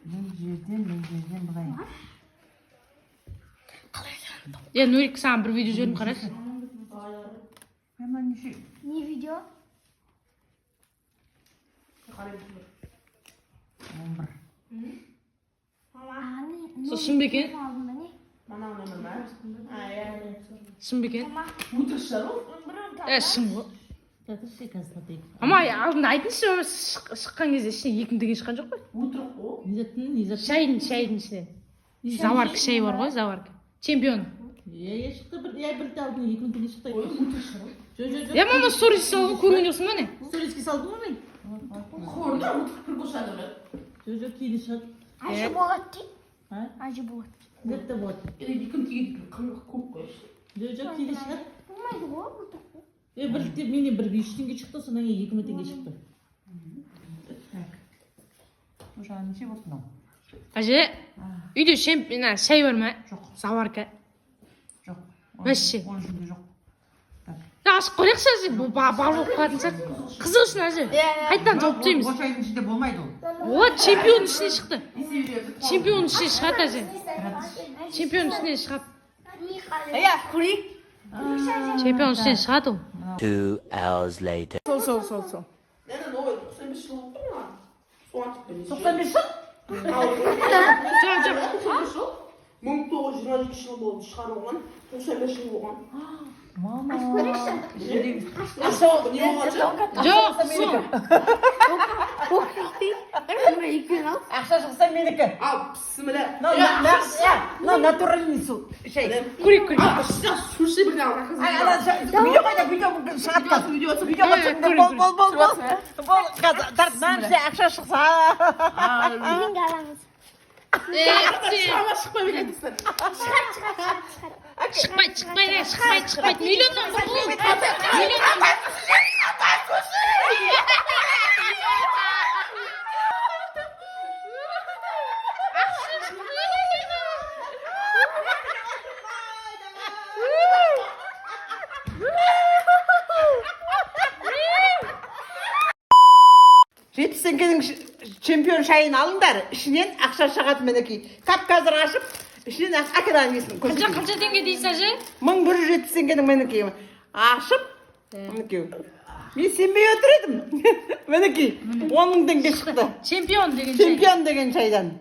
Мен жерден бұлай. Ya Nurik sana bir video izliyorum kardeş. Hemen şu. Ne video? 11. Sosun beken. Сын бекен. Сын ғой. Ama алдында айтыңызшы шыққан кезде ішіне екім деген шыққан жоқ қой? Шайдың ішінен. Заварка шай бар ғой, заварка. Чемпион. Я шықты бір талдың 2000 теңге шықты. Я мама сторис салды, көрген жоқсың ба не? Сториске салдың ба мен? Хорда отырып болса Жоқ кейде шығады. Acı boğat değil. Ha? Acı boğat. Нетті болады. Кім тиген қаңғақ көп қой. Жоқ кейде шығады. Olmaydı bu. Менен бір 5 теңге шықты, содан кейін 2000 теңге шықты. Ошаны неше болсын ол? Әже, үйде шай бар ма? Жоқ. Заварка. Жоқ. Вообще. Оның ішінде жоқ. Ашып қорайықшы әже, барлық қалатын сияқты. Қызық үшін әже. Қайттан жауып түйміз. О шайдың ішінде болмайды ол. О, чемпионның ішіне шықты. Чемпионның ішіне шығады әже. Чемпионның ішіне шығады. Ya kuri. Чемпионның ішіне шығады ол. 2 hours later. Сол. Нені новый 95 жыл болды ма? Соған тіпті. 95 жыл? Жоқ. 1922 жыл болды шығарылған. 95 жыл болған. Мама. Асау не болған жыл? Жоқ, сол. Ақша шықса менікі. Ал, пісімілі. Натуральный су. Көрейік. Сүрсе бірге ал. Видео қайда, видео шығады қазір. Видеоға түсіңдер, бол. Қазір, ақша шықса. Benim galamız. Шама шықпай береді сен. Шықпайды. Миллионнан бір бұл. Миллионнан бір. Жетпіс теңгенің чемпион шайын алыңдар, ішінен ақша шығады мінекей. Тап қазір ашып, ішінен ақшадан несін көрсетейін. Қанша теңге дейсіз әже? 1170 теңгенің мінекей. Ашып, мінекей. Мен сенбей отыр едім. Мінекей, 10 000 теңге шықты. Чемпион деген шай. Чемпион деген шайдан.